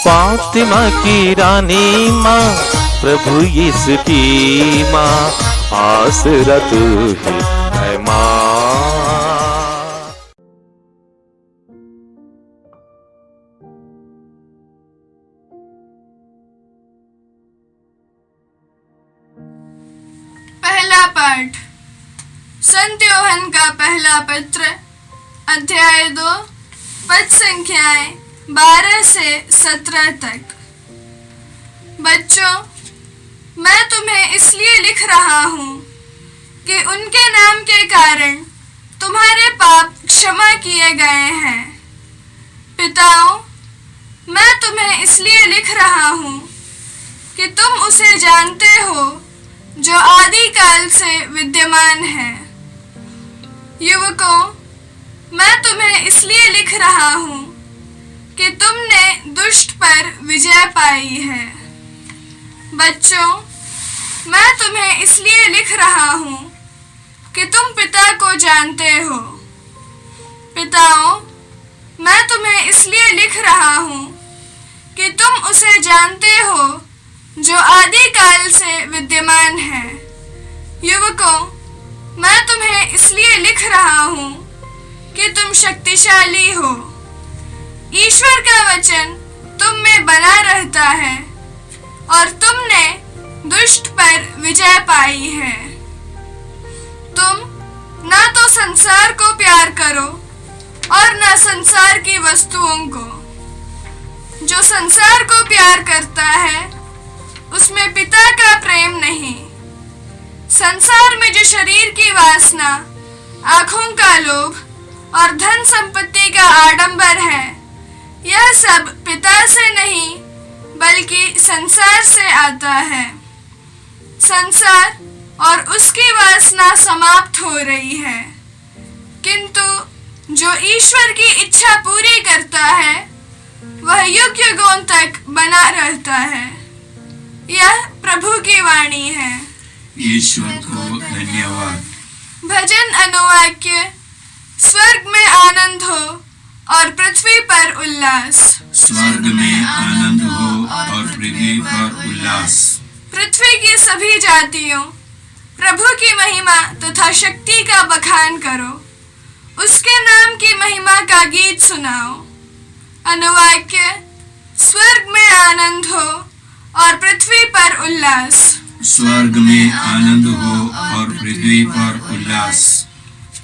फातिमा की रानी माँ, प्रभु यीशु की माँ, आसरा तू ही है माँ। पहला पाठ संत यूहन्ना का पहला पत्र, अध्याय 2, पद संख्याएं 12 से 17 तक। बच्चों, मैं तुम्हें इसलिए लिख रहा हूँ कि उनके नाम के कारण तुम्हारे पाप क्षमा किए गए हैं। पिताओं, मैं तुम्हें इसलिए लिख रहा हूँ कि तुम उसे जानते हो जो आदि काल से विद्यमान है। युवकों, मैं तुम्हें इसलिए लिख रहा हूँ कि तुमने दुष्ट पर विजय पाई है। बच्चों, मैं तुम्हें इसलिए लिख रहा हूँ कि तुम पिता को जानते हो। पिताओं, मैं तुम्हें इसलिए लिख रहा हूँ कि तुम उसे जानते हो जो आदि काल से विद्यमान है। युवकों, मैं तुम्हें इसलिए लिख रहा हूँ कि तुम शक्तिशाली हो। ईश्वर का वचन तुम में बना रहता है और तुमने दुष्ट पर विजय पाई है। तुम ना तो संसार को प्यार करो और ना संसार की वस्तुओं को। जो संसार को प्यार करता है उसमें पिता का प्रेम नहीं। संसार में जो शरीर की वासना, आंखों का लोभ और धन संपत्ति का आडंबर है, यह सब पिता से नहीं बल्कि संसार से आता है। संसार और उसकी वासना समाप्त हो रही है, किंतु जो ईश्वर की इच्छा पूरी करता है वह युग युगों तक बना रहता है। यह प्रभु की वाणी है। ईश्वर को धन्यवाद। भजन अनुवाक्य। स्वर्ग में आनंद हो और पृथ्वी पर उल्लास। स्वर्ग में आनंद हो और पृथ्वी पर उल्लास। पृथ्वी की सभी जातियों प्रभु की महिमा तथा शक्ति का बखान करो। उसके नाम की महिमा का गीत सुनाओ। अनुवाक्य। स्वर्ग में आनंद हो और पृथ्वी पर उल्लास। स्वर्ग में आनंद हो और पृथ्वी पर उल्लास।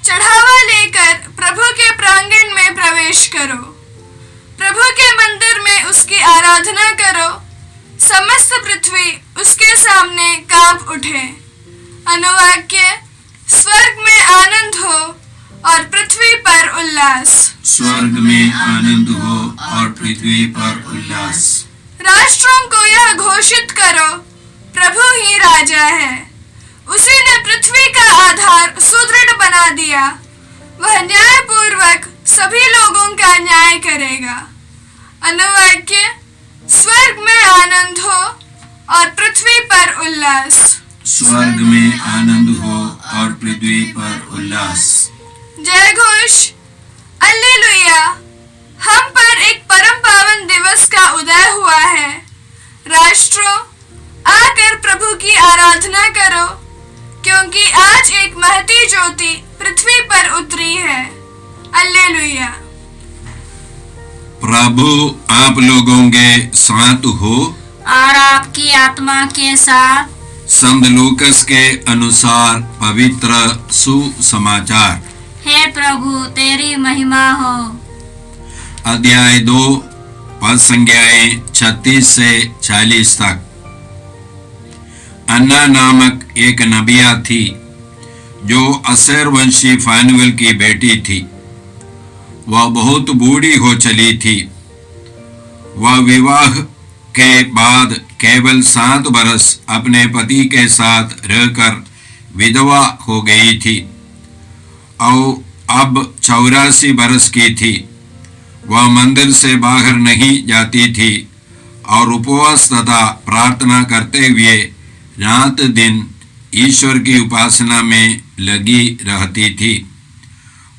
चढ़ावा लेकर प्रभु के प्रांगण में प्रवेश करो। प्रभु के मंदिर में उसकी आराधना करो। समस्त पृथ्वी उसके सामने कांप उठे। अनुवाक्य। स्वर्ग में आनंद हो और पृथ्वी पर उल्लास। स्वर्ग में आनंद हो और पृथ्वी पर उल्लास। राष्ट्रों को यह घोषित करो, प्रभु ही राजा है। उसी ने पृथ्वी का आधार सुदृढ़ बना दिया। वह न्याय पूर्वक सभी लोगों का न्याय करेगा। अनुवाक्य। स्वर्ग में आनंद हो और पृथ्वी पर उल्लास। स्वर्ग में आनंद हो और पृथ्वी पर उल्लास। जय घोष। alleluia। हम पर एक परम पावन दिवस का उदय हुआ है। राष्ट्रों, आकर प्रभु की आराधना करो, क्योंकि आज एक महती ज्योति पृथ्वी पर उतरी है। alleluia। प्रभु आप लोगों के साथ हो और आपकी आत्मा के साथ। संत लूकस के अनुसार पवित्र सुसमाचार। हे प्रभु, तेरी महिमा हो। अध्याय 2, पद संख्याएं 36 से 40 तक। अन्ना नामक एक नबिया थी जो असेर वंशी फानुएल की बेटी थी। वह बहुत बूढ़ी हो चली थी। वह विवाह के बाद केवल 7 बरस अपने पति के साथ रहकर विधवा हो गई थी और अब 84 बरस की थी। वह मंदिर से बाहर नहीं जाती थी और उपवास तथा प्रार्थना करते हुए रात दिन ईश्वर की उपासना में लगी रहती थी।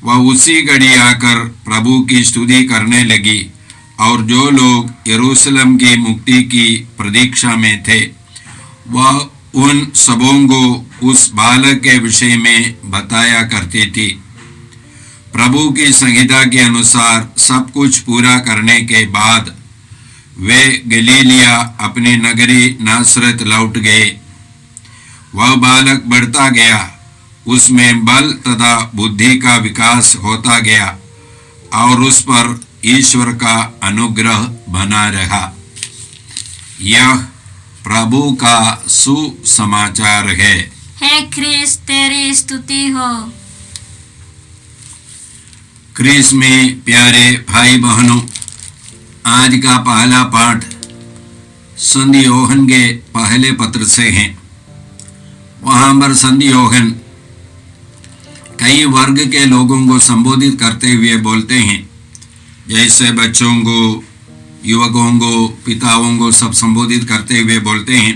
वह उसी घड़ी आकर प्रभु की स्तुति करने लगी और जो लोग यरूशलेम की मुक्ति की प्रतीक्षा में थे वह उन सबों को उस बालक के विषय में बताया करती थी। प्रभु की संहिता के अनुसार सब कुछ पूरा करने के बाद वे गलीलिया अपनी नगरी नासरत लौट गए। वह बालक बढ़ता गया, उसमें बल तथा बुद्धि का विकास होता गया और उस पर ईश्वर का अनुग्रह बना रहा। यह प्रभु का सुसमाचार है। हे ख्रीस्त तेरी स्तुति हो। क्रिस में प्यारे भाई बहनों, आज का पहला पाठ संत योहन के पहले पत्र से है। वहां पर संत योहन कई वर्ग के लोगों को संबोधित करते हुए बोलते हैं, जैसे बच्चों को, युवकों को, पिताओं को सब संबोधित करते हुए बोलते हैं।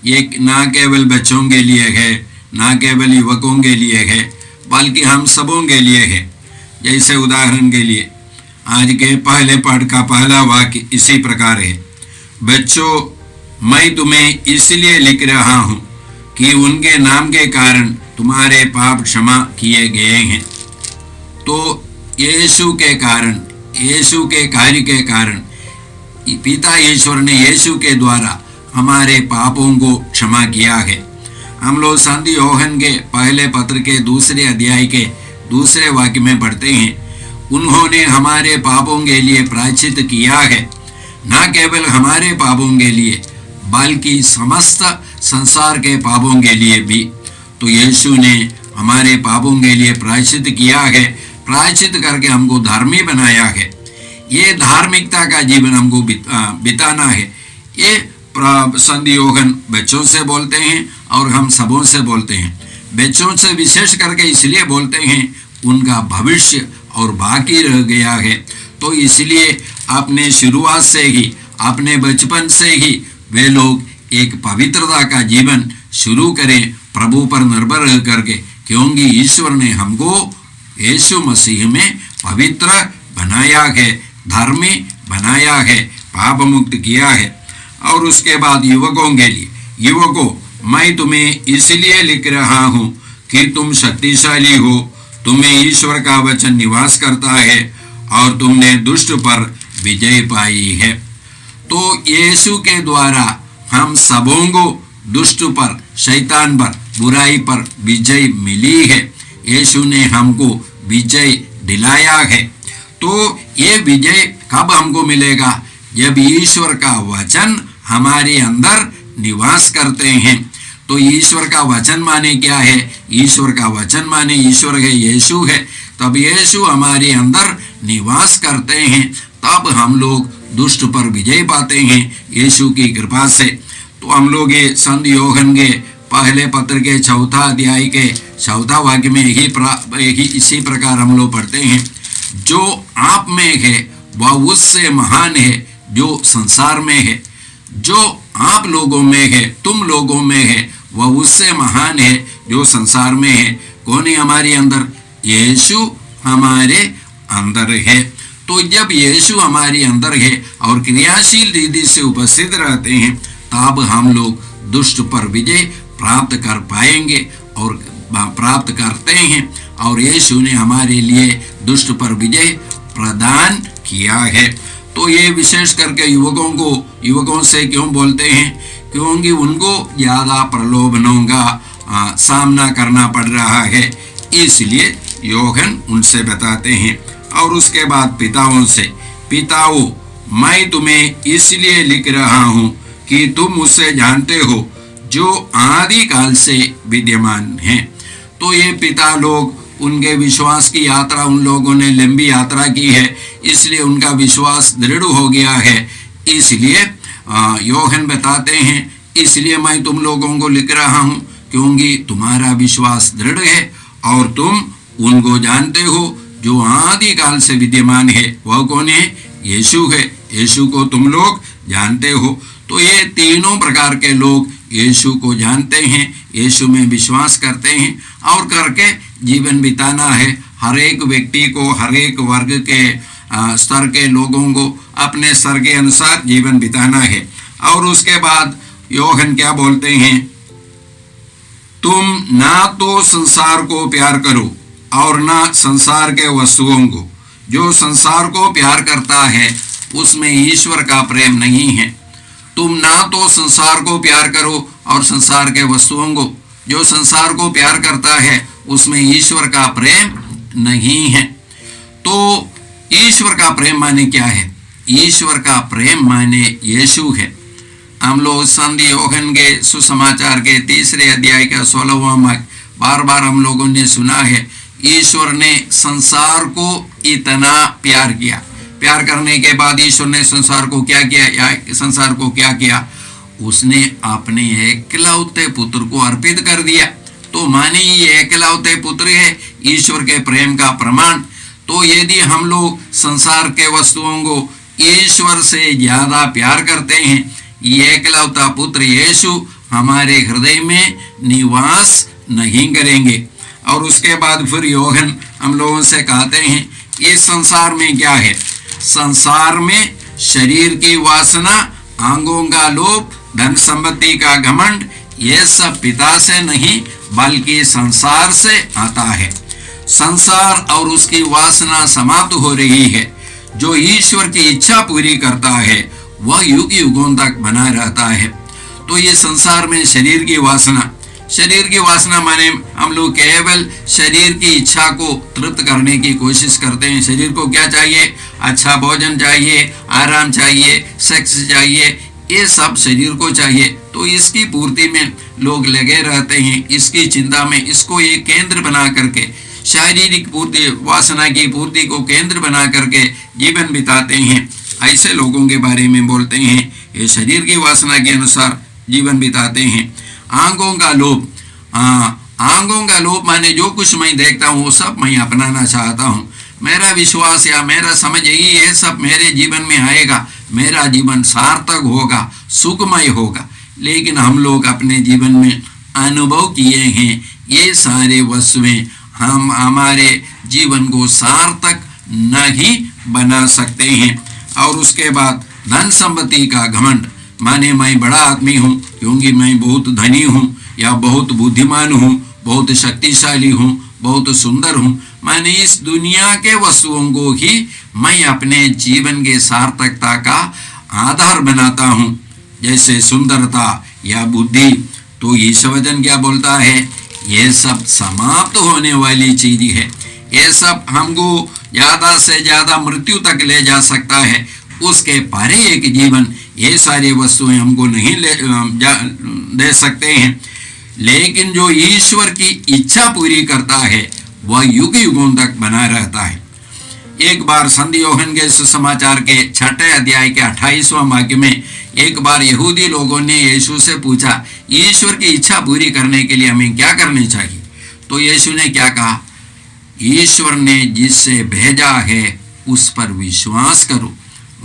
ये ना केवल बच्चों के लिए है, ना केवल युवकों के लिए है, बल्कि हम सबों के लिए है। जैसे उदाहरण के लिए आज के पहले पाठ का पहला वाक्य इसी प्रकार है, बच्चों मैं तुम्हें इसलिए लिख रहा हूँ कि उनके नाम के कारण तुम्हारे पाप क्षमा किए गए हैं। तो यीशु के कारण, यीशु के कार्य के कारण पिता ईश्वर ने यीशु के द्वारा हमारे पापों को क्षमा किया है। हम लोग संत योहन के पहले पत्र के दूसरे अध्याय के दूसरे वाक्य में पढ़ते हैं, उन्होंने हमारे पापों के लिए प्रायश्चित किया है, न केवल हमारे पापों के लिए बल्कि समस्त संसार के पापों के लिए भी। तो यीशु ने हमारे पापों के लिए प्रायश्चित किया है, प्रायश्चित करके हमको धार्मी बनाया है। ये धार्मिकता का जीवन हमको बिताना है। ये संत योहन बच्चों से बोलते हैं और हम सबों से बोलते हैं। बच्चों से विशेष करके इसलिए बोलते हैं, उनका भविष्य और बाकी रह गया है। तो इसलिए अपने शुरुआत से ही, अपने बचपन से ही वे लोग एक पवित्रता का जीवन शुरू करें, प्रभु पर निर्भर रह करके, क्योंकि ईश्वर ने हमको यीशु मसीह में पवित्र बनाया है, धर्मी बनाया है, पाप मुक्त किया है। और उसके बाद युवकों के लिए, युवकों मैं तुम्हें इसलिए लिख रहा हूँ कि तुम शक्तिशाली हो, तुम्हें ईश्वर का वचन निवास करता है और तुमने दुष्ट पर विजय पाई है। तो यीशु के द्वारा हम सबों को दुष्ट पर, शैतान पर, बुराई पर विजय मिली है। यीशु ने हमको विजय दिलाया है। तो ये विजय कब हमको मिलेगा? जब ईश्वर का वचन हमारे अंदर निवास करते हैं। तो ईश्वर का वचन माने क्या है? ईश्वर का वचन माने ईश्वर है, यीशु है। तब यीशु हमारे अंदर निवास करते हैं, तब हम लोग दुष्ट पर विजय पाते हैं यीशु की कृपा से। तो हम लोग ये संत योहन के पहले पत्र के चौथा अध्याय के चौथा वाक्य में यही इसी प्रकार हम लोग पढ़ते हैं, जो आप में है वह उससे महान है जो संसार में है। जो आप लोगों में है, तुम लोगों में है, वह उससे महान है जो संसार में है। कौन है हमारे अंदर? यीशु हमारे अंदर है। तो जब यीशु हमारे अंदर है और क्रियाशील रीति से उपस्थित रहते हैं, तब हम लोग दुष्ट पर विजय प्राप्त कर पाएंगे और प्राप्त करते हैं। और यीशु ने हमारे लिए दुष्ट पर विजय प्रदान किया है। तो ये विशेष करके युवकों से क्यों बोलते हैं? क्योंकि उनको ज़्यादा प्रलोभनों का सामना करना पड़ रहा है, इसलिए योहन उनसे बताते हैं। और उसके बाद पिताओं से, पिताओं मैं तुम्हें इसलिए लिख रहा हूँ कि तुम उससे जानते हो जो आदि काल से विद्यमान हैं। तो ये पिता लोग, उनके विश्वास की यात्रा उन लोगों ने लंबी यात्रा की है, इसलिए उनका विश्वास दृढ़ हो गया है। इसलिए योहन बताते हैं, इसलिए मैं तुम लोगों को लिख रहा हूँ क्योंकि तुम्हारा विश्वास दृढ़ है और तुम उनको जानते हो जो आदि काल से विद्यमान है। वह कौन है? यीशु है। यीशु को तुम लोग जानते हो। तो ये तीनों प्रकार के लोग यीशु को जानते हैं, यीशु में विश्वास करते हैं और करके जीवन बिताना है। हर एक व्यक्ति को, हर एक वर्ग के स्तर के लोगों को अपने स्तर के अनुसार जीवन बिताना है। और उसके बाद यूहन्ना क्या बोलते हैं, तुम ना तो संसार को प्यार करो और ना संसार के वस्तुओं को। जो संसार को प्यार करता है उसमें ईश्वर का प्रेम नहीं है। तुम ना तो संसार को प्यार करो और संसार के वस्तुओं को। जो संसार को प्यार करता है उसमें ईश्वर का प्रेम नहीं है। तो ईश्वर का प्रेम माने क्या है? ईश्वर का प्रेम माने यीशु है। हम लोग संत यूहन्ना के सुसमाचार के 3 अध्याय का 16वां वाक्य बार बार हम लोगों ने सुना है, ईश्वर ने संसार को इतना प्यार किया। प्यार करने के बाद ईश्वर ने संसार को क्या किया, या संसार को क्या किया? उसने अपने एकलौते पुत्र को अर्पित कर दिया। तो माने ये एकलौते पुत्र है ईश्वर के प्रेम का प्रमाण। तो यदि हम लोग संसार के वस्तुओं को ईश्वर से ज्यादा प्यार करते हैं, ये एकलौता पुत्र यीशु हमारे हृदय में निवास नहीं करेंगे। और उसके बाद फिर यूहन्ना हम लोगों से कहते हैं, इस संसार में क्या है? संसार में शरीर की वासना, आंगों का लोभ, धन संपत्ति का घमंड, ये सब पिता से नहीं बल्कि संसार से आता है। संसार और उसकी वासना समाप्त हो रही है। जो ईश्वर की इच्छा पूरी करता है वह युग युगों तक बना रहता है। तो ये संसार में शरीर की वासना, शरीर की वासना माने हम लोग केवल शरीर की इच्छा को तृप्त करने की कोशिश करते हैं। शरीर को क्या चाहिए? अच्छा भोजन चाहिए, आराम चाहिए, सेक्स चाहिए, ये सब शरीर को चाहिए। तो इसकी पूर्ति में लोग लगे रहते हैं, इसकी चिंता में, इसको एक केंद्र बना करके, शारीरिक पूर्ति, वासना की पूर्ति को केंद्र बना करके जीवन बिताते हैं। ऐसे लोगों के बारे में बोलते हैं ये शरीर की वासना के अनुसार जीवन बिताते हैं। आंखों का लोभ, आंखों का लोभ माने जो कुछ मैं देखता हूँ वो सब मैं अपनाना चाहता हूँ। मेरा विश्वास या मेरा समझ यही है, सब मेरे जीवन में आएगा, मेरा जीवन सार्थक होगा, सुखमय होगा। लेकिन हम लोग अपने जीवन में अनुभव किए हैं ये सारे वस्तुएं हम हमारे जीवन को सार्थक नहीं बना सकते हैं। और उसके बाद धन संपत्ति का घमंड, माने मैं बड़ा आदमी हूँ क्योंकि मैं बहुत धनी हूँ या बहुत बुद्धिमान हूँ, बहुत शक्तिशाली हूँ, बहुत सुंदर हूँ। माने इस दुनिया के वस्तुओं को ही मैं अपने जीवन के सार्थकता का आधार बनाता हूँ, जैसे सुंदरता या बुद्धि। तो ईश्वर वचन क्या बोलता है? ये सब समाप्त होने वाली चीज है। ये सब हमको ज्यादा से ज्यादा मृत्यु तक ले जा सकता है, उसके परे एक जीवन ये सारी वस्तुएं हमको नहीं दे सकते हैं। लेकिन जो ईश्वर की इच्छा पूरी करता है वह युग युगों तक बना रहता है। एक बार संत यूहन्ना के सुसमाचार के 6 अध्याय के 28वां वाक्य में एक बार यहूदी लोगों ने यीशु से पूछा, ईश्वर की इच्छा पूरी करने के लिए हमें क्या करनी चाहिए? तो यीशु ने क्या कहा? ईश्वर ने जिससे भेजा है उस पर विश्वास करो,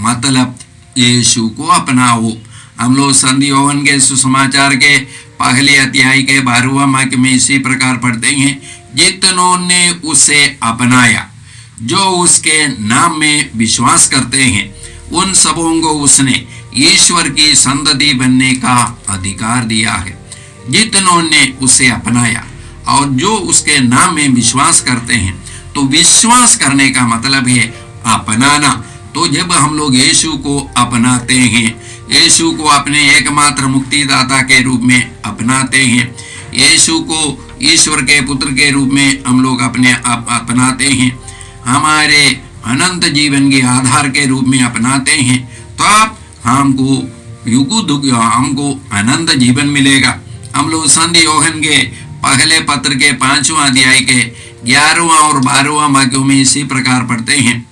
मतलब यीशु को अपनाओ। हम लोग संत यूहन्ना के सुसमाचार के पहले अध्याय के 12वां वाक्य में इसी प्रकार पढ़ते हैं, जितनों ने उसे अपनाया, जो उसके नाम में विश्वास करते हैं, उन सबों को उसने ईश्वर की संतति बनने का अधिकार दिया है। जितनों ने उसे अपनाया और जो उसके नाम में विश्वास करते हैं, तो विश्वास करने का मतलब है अपनाना। तो जब हम लोग यीशु को अपनाते हैं, यीशु को अपने एकमात्र मुक्तिदाता के रूप में अपनाते हैं, यीशु को ईश्वर के पुत्र के रूप में हम लोग अपने अपनाते हैं, हमारे अनंत जीवन के आधार के रूप में अपनाते हैं, तब हमको अनंत जीवन मिलेगा। हम लोग संत यूहन्ना के पहले पत्र के 5वां अध्याय के 11वां और 12वां वाक्यों में इसी प्रकार पढ़ते हैं,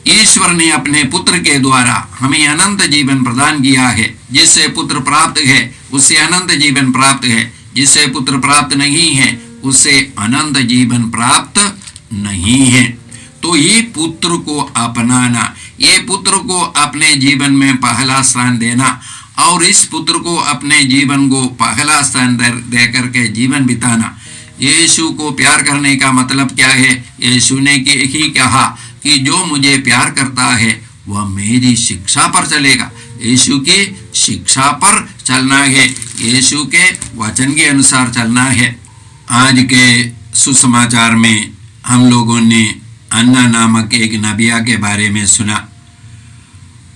ईश्वर ने अपने पुत्र के द्वारा हमें अनंत जीवन प्रदान किया है। जिससे पुत्र प्राप्त है उससे अनंत जीवन प्राप्त है, जिससे पुत्र प्राप्त नहीं है उससे अनंत जीवन प्राप्त नहीं है। तो ये पुत्र को अपनाना, ये पुत्र को अपने जीवन में पहला स्थान देना और इस पुत्र को अपने जीवन को पहला स्थान दे करके जीवन बिताना। यीशु को प्यार करने का मतलब क्या है? यीशु ने ही कहा, कि जो मुझे प्यार करता है वह मेरी शिक्षा पर चलेगा। यीशु की शिक्षा पर चलना है, यीशु के वचन के अनुसार चलना है। आज के सुसमाचार में हम लोगों ने अन्ना नामक एक नबिया के बारे में सुना।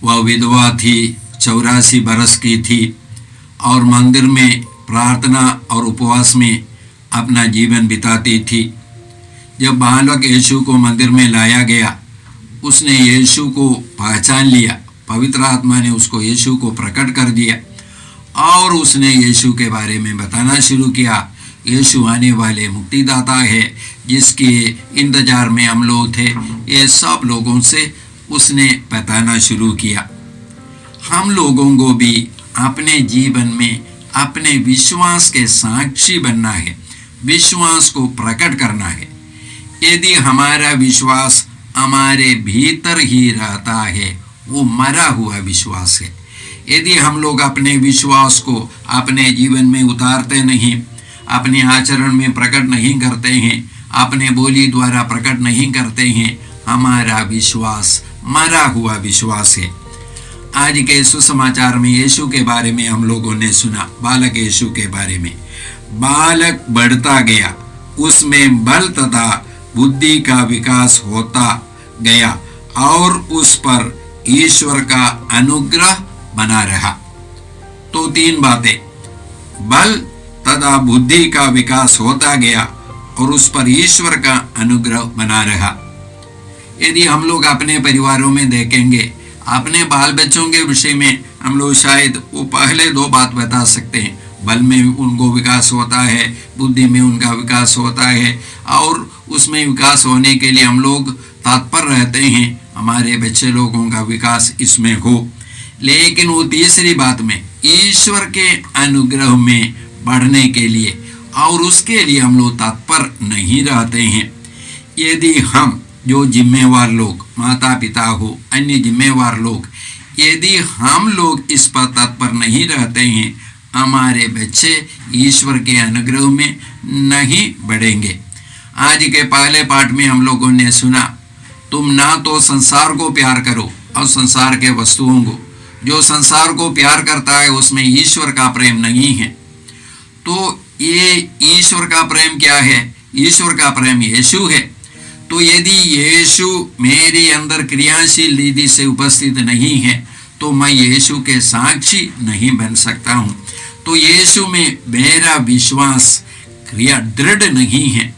वह विधवा थी, 84 बरस की थी और मंदिर में प्रार्थना और उपवास में अपना जीवन बिताती थी। जब बालक यीशु को मंदिर में लाया गया, उसने यीशु को पहचान लिया। पवित्र आत्मा ने उसको यीशु को प्रकट कर दिया और उसने यीशु के बारे में बताना शुरू किया। यीशु आने वाले मुक्तिदाता है जिसके इंतजार में हम लोग थे। ये सब लोगों से उसने बताना शुरू किया। हम लोगों को भी अपने जीवन में अपने विश्वास के साक्षी बनना है, विश्वास को प्रकट करना है। यदि हमारा विश्वास हमारे भीतर ही रहता है, वो मरा हुआ विश्वास है। यदि हम लोग अपने विश्वास को अपने जीवन में उतारते नहीं, अपने आचरण में प्रकट नहीं करते हैं, अपने बोली द्वारा प्रकट नहीं करते हैं, हमारा विश्वास मरा हुआ विश्वास है। आज के सुसमाचार में यीशु के बारे में हम लोगों ने सुना, बालक यीशु के बारे में। बालक बढ़ता गया, उसमें बल तथा बुद्धि का विकास होता गया और उस पर ईश्वर का अनुग्रह बना रहा। तो 3 बातें, बल तथा बुद्धि का विकास होता गया और उस पर ईश्वर का अनुग्रह बना रहा। यदि हम लोग अपने परिवारों में देखेंगे, अपने बाल बच्चों के विषय में हम लोग शायद वो पहले 2 बात बता सकते हैं। बल में उनको विकास होता है, बुद्धि में उनका विकास होता है और उसमें विकास होने के लिए हम लोग तत्पर रहते हैं, हमारे बच्चे लोगों का विकास इसमें हो। लेकिन वो तीसरी बात में ईश्वर के अनुग्रह में बढ़ने के लिए और उसके लिए हम लोग तत्पर नहीं रहते हैं। यदि हम जो जिम्मेवार लोग, माता पिता हो, अन्य जिम्मेवार लोग, यदि हम लोग इस पर तत्पर नहीं रहते हैं, हमारे बच्चे ईश्वर के अनुग्रह में नहीं बढ़ेंगे। आज के पहले पाठ में हम लोगों ने सुना, तुम ना तो संसार को प्यार करो और संसार के वस्तुओं को। जो संसार को प्यार करता है उसमें ईश्वर का प्रेम नहीं है। तो ये ईश्वर का प्रेम क्या है? ईश्वर का प्रेम यीशु है। तो यदि यीशु मेरे अंदर क्रियाशील रीति से उपस्थित नहीं है तो मैं यीशु के साक्षी नहीं बन सकता हूँ। तो यीशु में मेरा विश्वास क्रिया दृढ़ नहीं है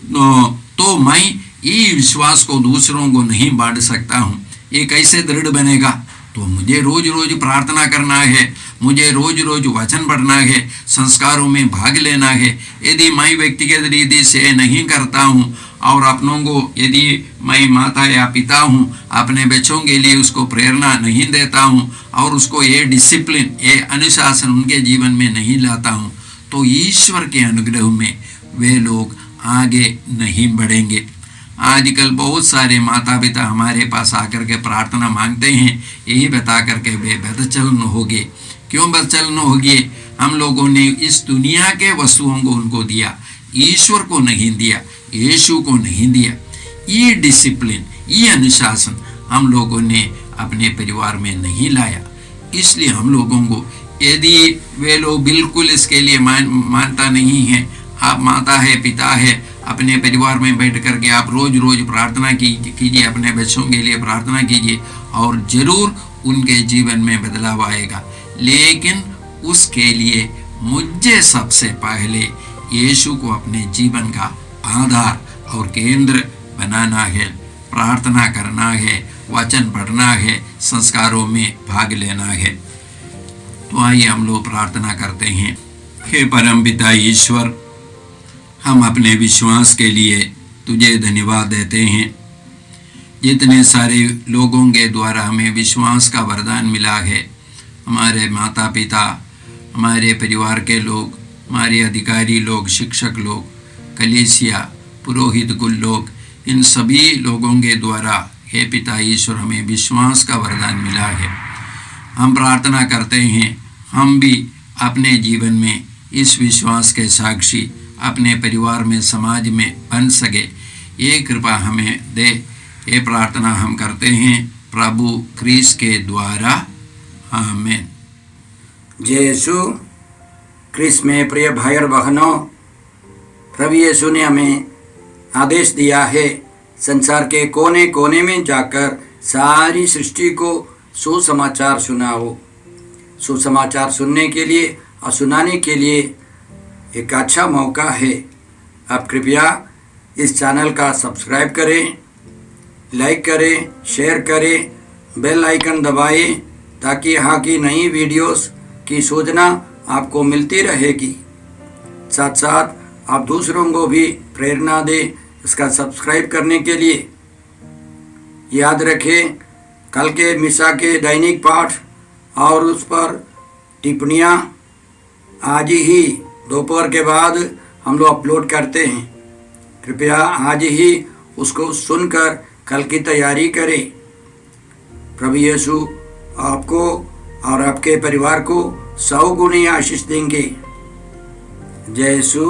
तो मैं ये विश्वास को दूसरों को नहीं बांट सकता हूँ। ये कैसे दृढ़ बनेगा? तो मुझे रोज रोज प्रार्थना करना है, मुझे रोज रोज वचन पढ़ना है, संस्कारों में भाग लेना है। यदि मैं व्यक्तिगत रीति से नहीं करता हूँ और अपनों को, यदि मैं माता या पिता हूँ, अपने बच्चों के लिए उसको प्रेरणा नहीं देता हूँ और उसको ये डिसिप्लिन, ये अनुशासन उनके जीवन में नहीं लाता हूँ, तो ईश्वर के अनुग्रह में वे लोग आगे नहीं बढ़ेंगे। आजकल बहुत सारे माता पिता हमारे पास आकर के प्रार्थना मांगते हैं, यही बता करके वे बदचलन होगे। क्यों बदचलन होगी? हम लोगों ने इस दुनिया के वस्तुओं को उनको दिया, ईश्वर को नहीं दिया, यीशु को नहीं दिया। ये डिसिप्लिन, ये अनुशासन हम लोगों ने अपने परिवार में नहीं लाया। इसलिए हम लोगों को, यदि वे लोग बिल्कुल इसके लिए मानता नहीं है, आप माता है, पिता है, अपने परिवार में बैठ करके आप रोज रोज प्रार्थना कीजिए, अपने बच्चों के लिए प्रार्थना कीजिए और जरूर उनके जीवन में बदलाव आएगा। लेकिन उसके लिए मुझे सबसे पहले यीशु को अपने जीवन का आधार और केंद्र बनाना है, प्रार्थना करना है, वचन पढ़ना है, संस्कारों में भाग लेना है। तो आइए हम लोग प्रार्थना करते हैं। हे परमपिता ईश्वर, हम अपने विश्वास के लिए तुझे धन्यवाद देते हैं। जितने सारे लोगों के द्वारा हमें विश्वास का वरदान मिला है, हमारे माता पिता, हमारे परिवार के लोग, हमारे अधिकारी लोग, शिक्षक लोग, कलीसिया, पुरोहित कुल लोग, इन सभी लोगों के द्वारा हे पिता ईश्वर हमें विश्वास का वरदान मिला है। हम प्रार्थना करते हैं हम भी अपने जीवन में इस विश्वास के साक्षी अपने परिवार में, समाज में बन सके। ये कृपा हमें दे। ये प्रार्थना हम करते हैं प्रभु क्रिस्त के द्वारा, आमीन। जय यीशु क्रिस्त में प्रिय भाई और बहनों, प्रभु यीशु ने हमें आदेश दिया है संसार के कोने कोने में जाकर सारी सृष्टि को सुसमाचार सुनाओ। सुसमाचार सुनने के लिए और सुनाने के लिए एक अच्छा मौका है। आप कृपया इस चैनल का सब्सक्राइब करें, लाइक करें, शेयर करें, बेल आइकन दबाएं ताकि यहाँ की नई वीडियोस की सूचना आपको मिलती रहेगी। साथ साथ आप दूसरों को भी प्रेरणा दें इसका सब्सक्राइब करने के लिए। याद रखें, कल के मिसा के दैनिक पाठ और उस पर टिप्पणियाँ आज ही दोपहर के बाद हम लोग अपलोड करते हैं। कृपया आज ही उसको सुनकर कल की तैयारी करें। प्रभु यीशु आपको और आपके परिवार को 100 गुनी आशीष देंगे। जय यीशु।